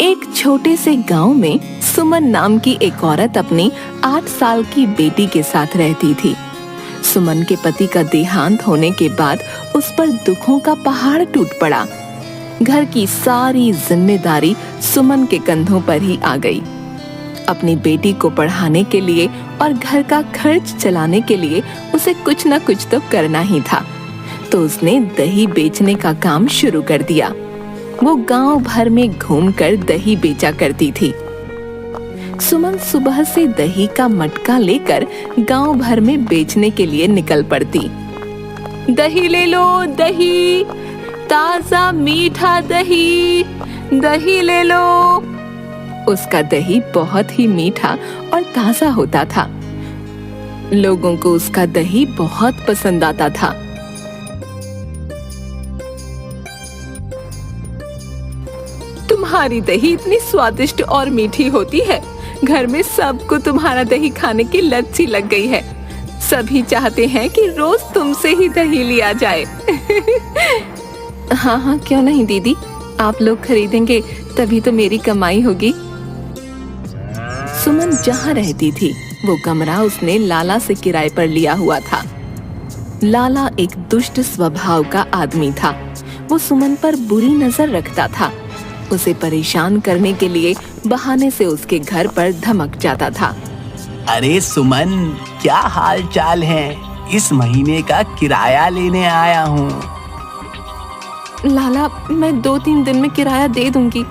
एक छोटे से गांव में सुमन नाम की एक औरत अपनी 8 साल की बेटी के साथ रहती थी। सुमन के पति का देहांत होने के बाद उस पर दुखों का पहाड़ टूट पड़ा। घर की सारी जिम्मेदारी सुमन के कंधों पर ही आ गई। अपनी बेटी को पढ़ाने के लिए और घर का खर्च चलाने के लिए उसे कुछ न कुछ तो करना ही था, तो उसने दही बेचने का काम शुरू कर दिया। वो गांव भर में घूमकर दही बेचा करती थी। सुमन सुबह से दही का मटका लेकर गांव भर में बेचने के लिए निकल पड़ती। दही ले लो, दही, ताजा मीठा दही, दही ले लो। उसका दही बहुत ही मीठा और ताजा होता था। लोगों को उसका दही बहुत पसंद आता था। तुम्हारी दही इतनी स्वादिष्ट और मीठी होती है, घर में सबको तुम्हारा दही खाने की लत सी लग गई है। सभी चाहते हैं कि रोज तुमसे ही दही लिया जाए। हाँ हाँ, क्यों नहीं दीदी, आप लोग खरीदेंगे तभी तो मेरी कमाई होगी। सुमन जहाँ रहती थी वो कमरा उसने लाला से किराए पर लिया हुआ था। लाला एक दुष्ट स्वभाव का आदमी था। वो सुमन पर बुरी नजर रखता था। उसे परेशान करने के लिए बहाने से उसके घर पर धमक जाता था। अरे सुमन, क्या हाल चाल है? इस महीने का किराया लेने आया हूँ। लाला, मैं 2-3 दिन में किराया दे दूंगी।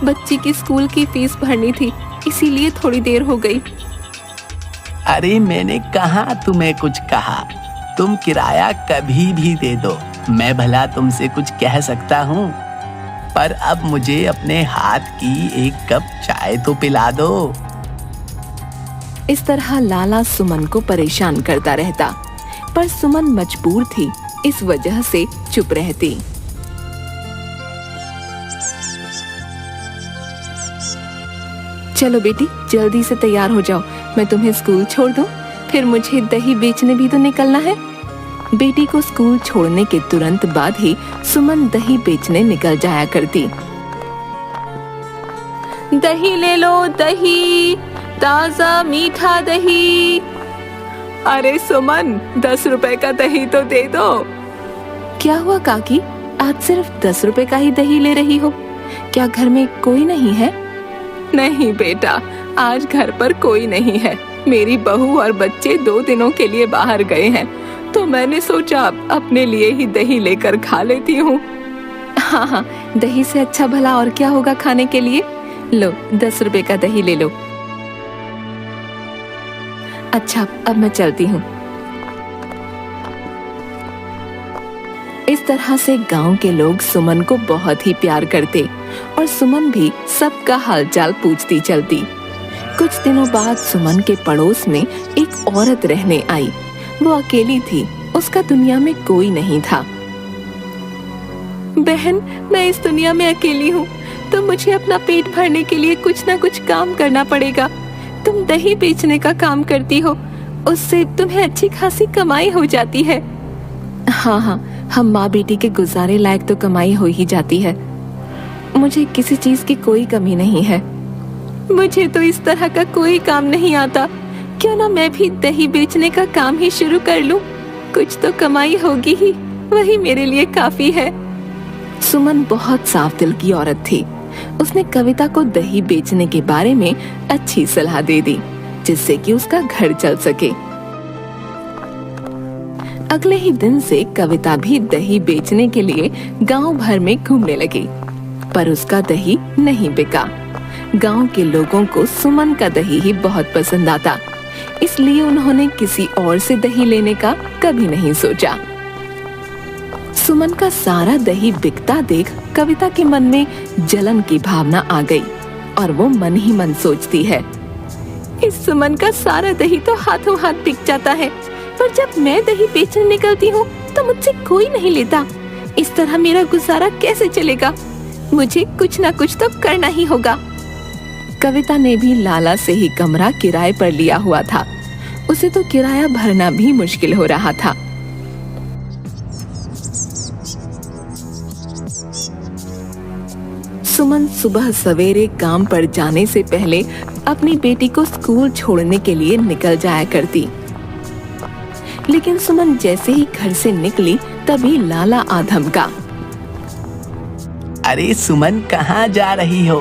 बच्ची की स्कूल की फीस भरनी थी, इसीलिए थोड़ी देर हो गई। अरे मैंने कहाँ तुम्हें कुछ कहा? तुम किराया कभी भी दे दो, मैं भला तुमसे कुछ कह सकता हूँ? पर अब मुझे अपने हाथ की एक कप चाय तो पिला दो। इस तरह लाला सुमन को परेशान करता रहता, पर सुमन मजबूर थी, इस वजह से चुप रहती। चलो बेटी, जल्दी से तैयार हो जाओ, मैं तुम्हें स्कूल छोड़ दूं, फिर मुझे दही बेचने भी तो निकलना है। बेटी को स्कूल छोड़ने के तुरंत बाद ही सुमन दही बेचने निकल जाया करती। दही ले लो, दही, ताजा मीठा दही। अरे सुमन, 10 रुपए का दही तो दे दो। क्या हुआ काकी, आज सिर्फ 10 रुपए का ही दही ले रही हो? क्या घर में कोई नहीं है? नहीं बेटा, आज घर पर कोई नहीं है। मेरी बहू और बच्चे 2 दिनों के लिए बाहर गए हैं, तो मैंने सोचा अपने लिए ही दही लेकर खा लेती हूँ। हाँ हाँ, दही से अच्छा भला और क्या होगा खाने के लिए। लो, 10 रुपए का दही ले लो। अच्छा, अब मैं चलती हूँ। इस तरह से गांव के लोग सुमन को बहुत ही प्यार करते और सुमन भी सबका हालचाल पूछती चलती। कुछ दिनों बाद सुमन के पड़ोस में एक औरत रहने आई। वो अकेली थी, उसका दुनिया में कोई नहीं था। बहन, मैं इस दुनिया में अकेली हूँ, तो मुझे अपना पेट भरने के लिए कुछ ना कुछ काम करना पड़ेगा। तुम दही बेचने का काम करती हो, उससे तुम्हें अच्छी खासी कमाई हो जाती है। हाँ हाँ, हम माँ बेटी के गुजारे लायक तो कमाई हो ही जाती है। मुझे किसी चीज की कोई कमी नहीं है। मुझे तो इस तरह का कोई काम नहीं आता। क्यों ना मैं भी दही बेचने का काम ही शुरू कर लूं? कुछ तो कमाई होगी ही, वही मेरे लिए काफी है। सुमन बहुत साफ दिल की औरत थी। उसने कविता को दही बेचने के बारे में अच्छी सलाह दे दी, जिससे कि उसका घर चल सके। अगले ही दिन से कविता भी दही बेचने के लिए गांव भर में घूमने लगी, पर उसका दही नहीं बिका। गांव के लोगों को सुमन का दही ही बहुत पसंद आता, इसलिए उन्होंने किसी और से दही लेने का कभी नहीं सोचा। सुमन का सारा दही बिकता देख कविता के मन में जलन की भावना आ गई और वो मन ही मन सोचती है, इस सुमन का सारा दही तो हाथों हाथ बिक जाता है, पर जब मैं दही बेचने निकलती हूँ तो मुझसे कोई नहीं लेता। इस तरह मेरा गुजारा कैसे चलेगा? मुझे कुछ ना कुछ तो करना ही होगा। कविता ने भी लाला से ही कमरा किराए पर लिया हुआ था। उसे तो किराया भरना भी मुश्किल हो रहा था। सुमन सुबह सवेरे काम पर जाने से पहले अपनी बेटी को स्कूल छोड़ने के लिए निकल जाया करती। लेकिन सुमन जैसे ही घर से निकली तभी लाला आ धमका। अरे सुमन, कहाँ जा रही हो?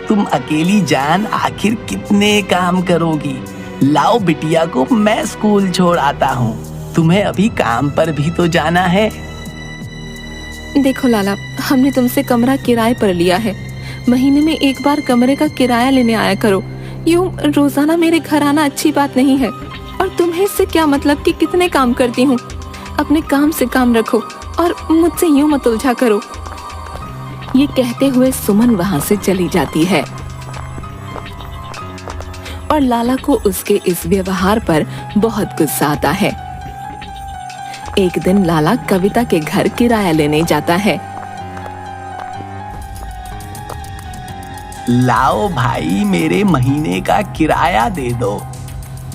तुम अकेली जान आखिर कितने काम करोगी? लाओ बिटिया को मैं स्कूल छोड़ आता हूँ। तुम्हें अभी काम पर भी तो जाना है। देखो लाला, हमने तुमसे कमरा किराए पर लिया है। महीने में एक बार कमरे का किराया लेने आया करो। यूं रोजाना मेरे घर आना अच्छी बात नहीं है। और तुम्हें इससे क्या मतलब कि कितने काम करती हूँ? अपने काम से काम रखो और मुझसे यूं मत उलझा करो। ये कहते हुए सुमन वहां से चली जाती है और लाला को उसके इस व्यवहार पर बहुत गुस्सा आता है। एक दिन लाला कविता के घर किराया लेने जाता है। लाओ भाई, मेरे महीने का किराया दे दो।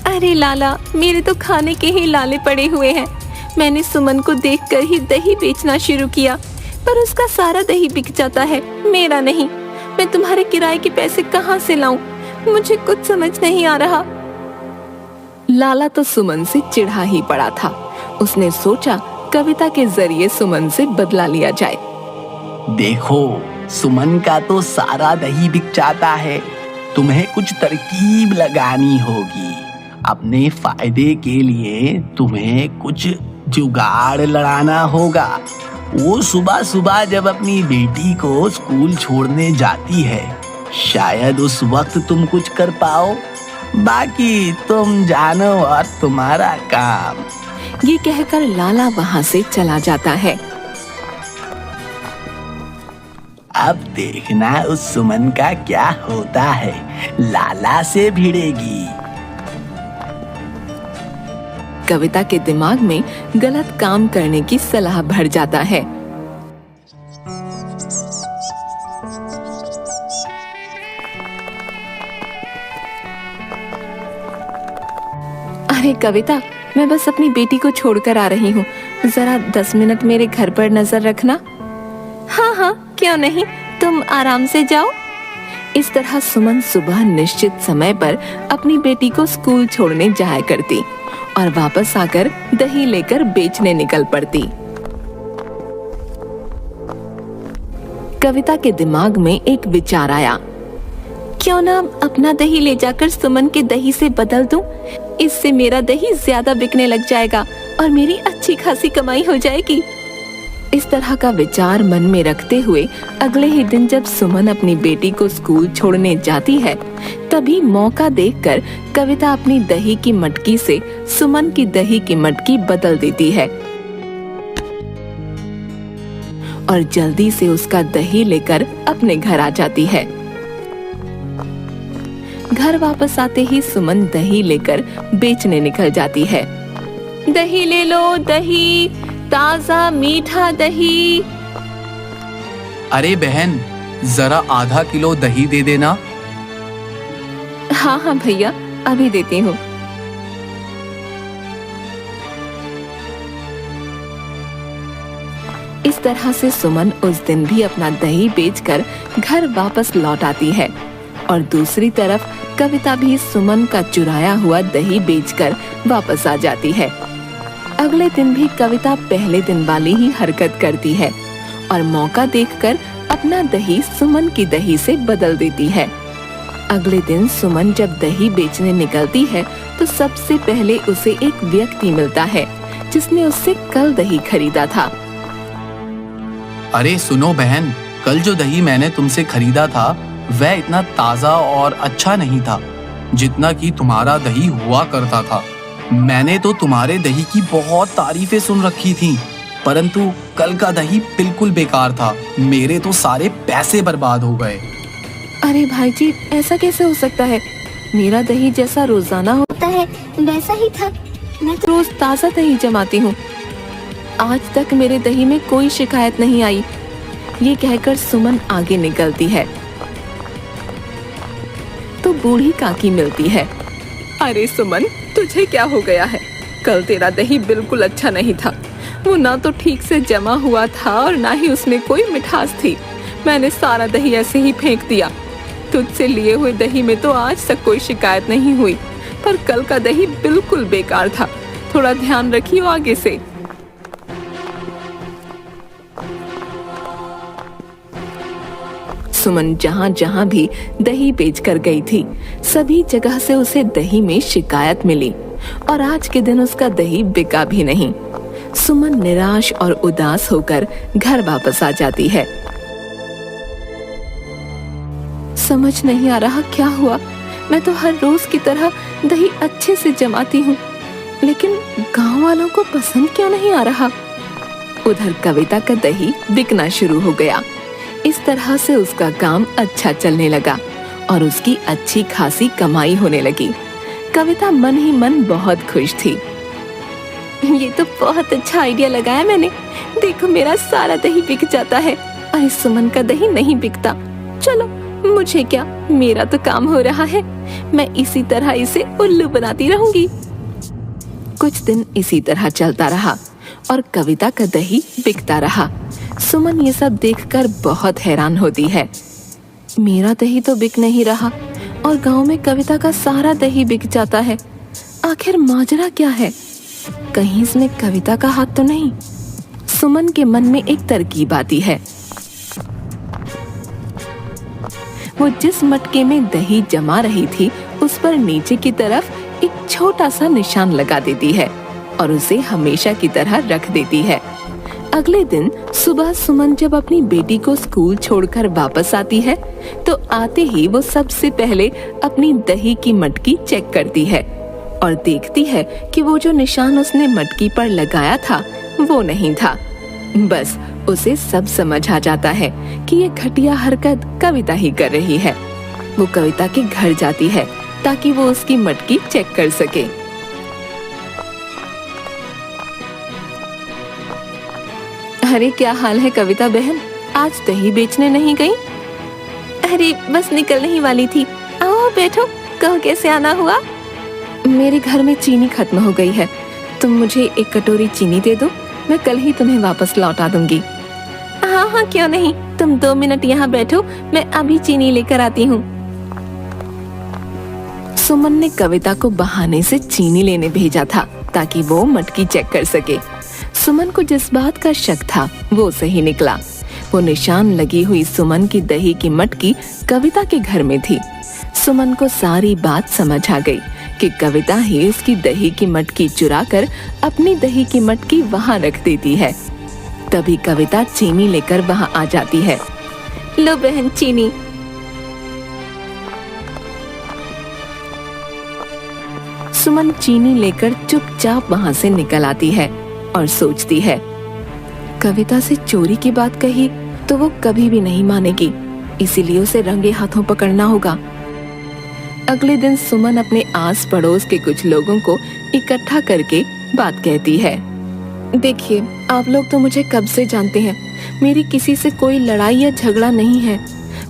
अरे लाला, मेरे तो खाने के ही लाले पड़े हुए हैं। मैंने सुमन को देखकर ही दही बेचना शुरू किया, पर उसका सारा दही बिक जाता है, मेरा नहीं। मैं तुम्हारे किराए के पैसे कहाँ से लाऊं? मुझे कुछ समझ नहीं आ रहा। लाला तो सुमन से चिढ़ा ही पड़ा था। उसने सोचा कविता के जरिए सुमन से बदला लिया जाए। देखो, सुमन का तो सारा दही बिक जाता है। तुम्हें कुछ तरकीब लगानी होगी। अपने फायदे के लिए तुम्हें कुछ जुगाड़ लड़ाना होगा। वो सुबह सुबह जब अपनी बेटी को स्कूल छोड़ने जाती है, शायद उस वक्त तुम कुछ कर पाओ। बाकी तुम जानो और तुम्हारा काम। ये कहकर लाला वहां से चला जाता है। अब देखना उस सुमन का क्या होता है। लाला से भिड़ेगी। कविता के दिमाग में गलत काम करने की सलाह भर जाता है। अरे कविता, मैं बस अपनी बेटी को छोड़कर आ रही हूँ। जरा 10 मिनट मेरे घर पर नजर रखना। हाँ हाँ, क्यों नहीं, तुम आराम से जाओ। इस तरह सुमन सुबह निश्चित समय पर अपनी बेटी को स्कूल छोड़ने जाया करती और वापस आकर दही लेकर बेचने निकल पड़ती। कविता के दिमाग में एक विचार आया। क्यों ना अपना दही ले जाकर सुमन के दही से बदल दूं? इससे मेरा दही ज्यादा बिकने लग जाएगा और मेरी अच्छी खासी कमाई हो जाएगी। इस तरह का विचार मन में रखते हुए अगले ही दिन जब सुमन अपनी बेटी को स्कूल छोड़ने जाती है, तभी मौका देखकर कविता अपनी दही की मटकी से सुमन की दही की मटकी बदल देती है और जल्दी से उसका दही लेकर अपने घर आ जाती है। घर वापस आते ही सुमन दही लेकर बेचने निकल जाती है। दही ले लो, दही, ताजा मीठा दही। अरे बहन, जरा आधा किलो दही दे देना। हाँ हाँ भैया, अभी देती हूँ। इस तरह से सुमन उस दिन भी अपना दही बेचकर घर वापस लौट आती है और दूसरी तरफ कविता भी सुमन का चुराया हुआ दही बेचकर वापस आ जाती है। अगले दिन भी कविता पहले दिन वाली ही हरकत करती है और मौका देखकर अपना दही सुमन की दही से बदल देती है। अगले दिन सुमन जब दही बेचने निकलती है तो सबसे पहले उसे एक व्यक्ति मिलता है जिसने उससे कल दही खरीदा था। अरे सुनो बहन, कल जो दही मैंने तुमसे खरीदा था वह इतना ताजा और अच्छा नहीं था जितना कि तुम्हारा दही हुआ करता था। मैंने तो तुम्हारे दही की बहुत तारीफें सुन रखी थी, परंतु कल का दही बिल्कुल बेकार था। मेरे तो सारे पैसे बर्बाद हो गए। अरे भाई जी, ऐसा कैसे हो सकता है? मेरा दही जैसा रोजाना होता है वैसा ही था। मैं तो रोज ताजा दही जमाती हूँ। आज तक मेरे दही में कोई शिकायत नहीं आई। ये कहकर सुमन आगे निकलती है तो बूढ़ी काकी मिलती है। अरे सुमन, तुझे क्या हो गया है? कल तेरा दही बिल्कुल अच्छा नहीं था। वो ना तो ठीक से जमा हुआ था और ना ही उसमें कोई मिठास थी। मैंने सारा दही ऐसे ही फेंक दिया। तुझसे लिए हुए दही में तो आज तक कोई शिकायत नहीं हुई, पर कल का दही बिल्कुल बेकार था। थोड़ा ध्यान रखियो आगे से। सुमन जहाँ जहाँ भी दही बेच कर गई थी, सभी जगह से उसे दही में शिकायत मिली और आज के दिन उसका दही बिका भी नहीं। सुमन निराश और उदास होकर घर वापस आ जाती है। समझ नहीं आ रहा क्या हुआ। मैं तो हर रोज की तरह दही अच्छे से जमाती हूँ, लेकिन गांव वालों को पसंद क्यों नहीं आ रहा। उधर कविता का दही बिकना शुरू हो गया। इस तरह से उसका काम अच्छा चलने लगा और उसकी अच्छी खासी कमाई होने लगी। कविता मन ही मन बहुत खुश थी। ये तो बहुत अच्छा आइडिया लगाया मैंने। देखो मेरा सारा दही बिक जाता है और इस सुमन का दही नहीं बिकता। चलो मुझे क्या, मेरा तो काम हो रहा है। मैं इसी तरह इसे उल्लू बनाती रहूंगी। कुछ दिन इसी तरह चलता रहा और कविता का दही बिकता रहा। सुमन ये सब देखकर बहुत हैरान होती है। मेरा दही तो बिक नहीं रहा और गांव में कविता का सारा दही बिक जाता है। आखिर माजरा क्या है? कहीं इसमें कविता का हाथ तो नहीं? सुमन के मन में एक तरकीब आती है। वो जिस मटके में दही जमा रही थी उस पर नीचे की तरफ एक छोटा सा निशान लगा देती है और उसे हमेशा की तरह रख देती है। अगले दिन सुबह सुमन जब अपनी बेटी को स्कूल छोड़कर वापस आती है तो आते ही वो सबसे पहले अपनी दही की मटकी चेक करती है और देखती है कि वो जो निशान उसने मटकी पर लगाया था वो नहीं था। बस उसे सब समझ आ जाता है कि ये घटिया हरकत कविता ही कर रही है। वो कविता के घर जाती है ताकि वो उसकी मटकी चेक कर सके। अरे क्या हाल है कविता बहन, आज दही बेचने नहीं गई? अरे बस निकलने ही वाली थी। आओ बैठो, कहो कैसे आना हुआ? मेरे घर में चीनी खत्म हो गई है, तुम मुझे एक कटोरी चीनी दे दो, मैं कल ही तुम्हें वापस लौटा दूंगी। हाँ हाँ क्यों नहीं, तुम 2 मिनट यहाँ बैठो, मैं अभी चीनी लेकर आती हूँ। सुमन ने कविता को बहाने से चीनी लेने भेजा था ताकि वो मटकी चेक कर सके। सुमन को जिस बात का शक था वो सही निकला। वो निशान लगी हुई सुमन की दही की मटकी कविता के घर में थी। सुमन को सारी बात समझ आ गई कि कविता ही उसकी दही की मटकी चुराकर अपनी दही की मटकी वहां रख देती है। तभी कविता चीनी लेकर वहां आ जाती है। लो बहन चीनी। सुमन चीनी लेकर चुपचाप वहां से निकल आती है और सोचती है, कविता से चोरी की बात कही तो वो कभी भी नहीं मानेगी, इसीलिए उसे रंगे हाथों पकड़ना होगा। अगले दिन सुमन अपने आस पड़ोस के कुछ लोगों को इकट्ठा करके बात कहती है। देखिए, आप लोग तो मुझे कब से जानते हैं, मेरी किसी से कोई लड़ाई या झगड़ा नहीं है,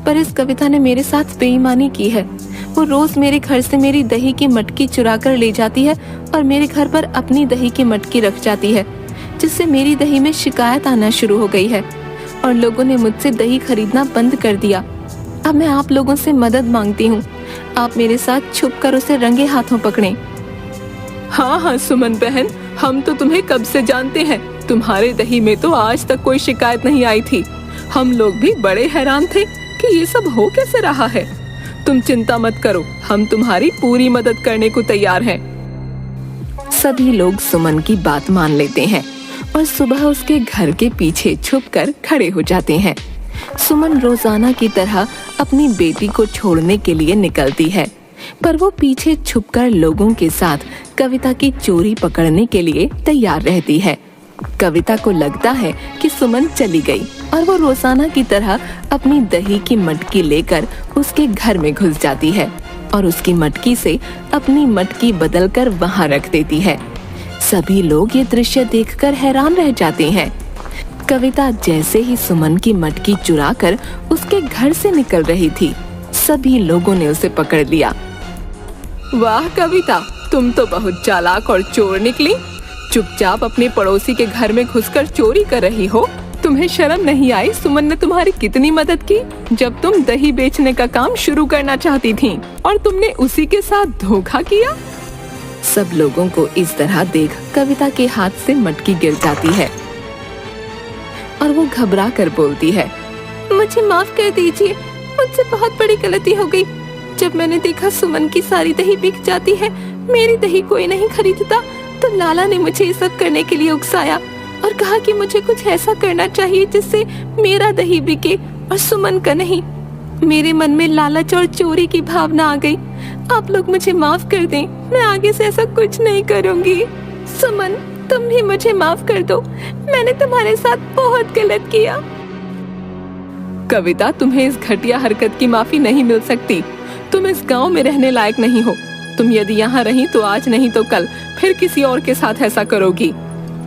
पर इस कविता ने मेरे साथ बेईमानी की है। वो रोज मेरे घर से मेरी दही की मटकी चुरा कर ले जाती है और मेरे घर पर अपनी दही की मटकी रख जाती है, जिससे मेरी दही में शिकायत आना शुरू हो गई है और लोगों ने मुझसे दही खरीदना बंद कर दिया। अब मैं आप लोगों से मदद मांगती हूँ, आप मेरे साथ छुपकर उसे रंगे हाथों पकड़ें। हाँ हाँ सुमन बहन, हम तो तुम्हें कब से जानते हैं, तुम्हारे दही में तो आज तक कोई शिकायत नहीं आई थी। हम लोग भी बड़े हैरान थे कि ये सब हो कैसे रहा है। तुम चिंता मत करो, हम तुम्हारी पूरी मदद करने को तैयार हैं। सभी लोग सुमन की बात मान लेते हैं और सुबह उसके घर के पीछे छुपकर खड़े हो जाते हैं। सुमन रोजाना की तरह अपनी बेटी को छोड़ने के लिए निकलती है, पर वो पीछे छुपकर लोगों के साथ कविता की चोरी पकड़ने के लिए तैयार रहती है। कविता को लगता है कि सुमन चली गई और वो रोजाना की तरह अपनी दही की मटकी लेकर उसके घर में घुस जाती है और उसकी मटकी से अपनी मटकी बदलकर वहां रख देती है। सभी लोग ये दृश्य देखकर हैरान रह जाते हैं। कविता जैसे ही सुमन की मटकी चुराकर उसके घर से निकल रही थी, सभी लोगों ने उसे पकड़ लिया। वाह कविता, तुम तो बहुत चालाक और चोर निकली। चुपचाप अपने पड़ोसी के घर में घुसकर चोरी कर रही हो, तुम्हें शर्म नहीं आई सुमन ने तुम्हारी कितनी मदद की जब तुम दही बेचने का काम शुरू करना चाहती थी और तुमने उसी के साथ धोखा किया। सब लोगों को इस तरह देख कविता के हाथ से मटकी गिर जाती है और वो घबरा कर बोलती है, मुझे माफ कर दीजिए, मुझसे बहुत बड़ी गलती हो गई। जब मैंने देखा सुमन की सारी दही बिक जाती है, मेरी दही कोई नहीं खरीदता, तो लाला ने मुझे ये सब करने के लिए उकसाया और कहा कि मुझे कुछ ऐसा करना चाहिए जिससे मेरा दही बिके और सुमन का नहीं। मेरे मन में लालच और चोरी की भावना आ गई। आप लोग मुझे माफ कर दें, मैं आगे से ऐसा कुछ नहीं करूंगी। सुमन, तुम भी मुझे माफ कर दो, मैंने तुम्हारे साथ बहुत गलत किया। कविता, तुम्हें इस घटिया हरकत की माफी नहीं मिल सकती। तुम इस गांव में रहने लायक नहीं हो। तुम यदि यहाँ रही तो आज नहीं तो कल फिर किसी और के साथ ऐसा करोगी।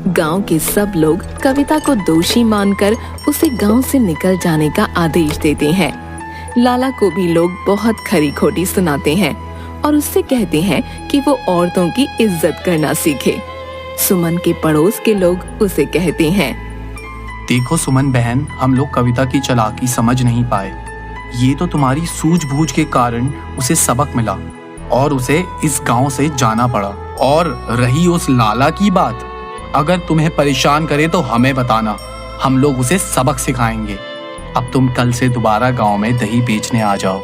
गांव के सब लोग कविता को दोषी मानकर उसे गांव से निकल जाने का आदेश देते हैं। लाला को भी लोग बहुत खरी खोटी सुनाते हैं और उससे कहते हैं कि वो औरतों की इज्जत करना सीखे। सुमन के पड़ोस के लोग उसे कहते हैं, देखो सुमन बहन, हम लोग कविता की चालाकी समझ नहीं पाए। ये तो तुम्हारी सूझबूझ के कारण उसे सबक मिला और उसे इस गांव से जाना पड़ा। और रही उस लाला की बात, अगर तुम्हें परेशान करे तो हमें बताना, हम लोग उसे सबक सिखाएंगे। अब तुम कल से दोबारा गांव में दही बेचने आ जाओ।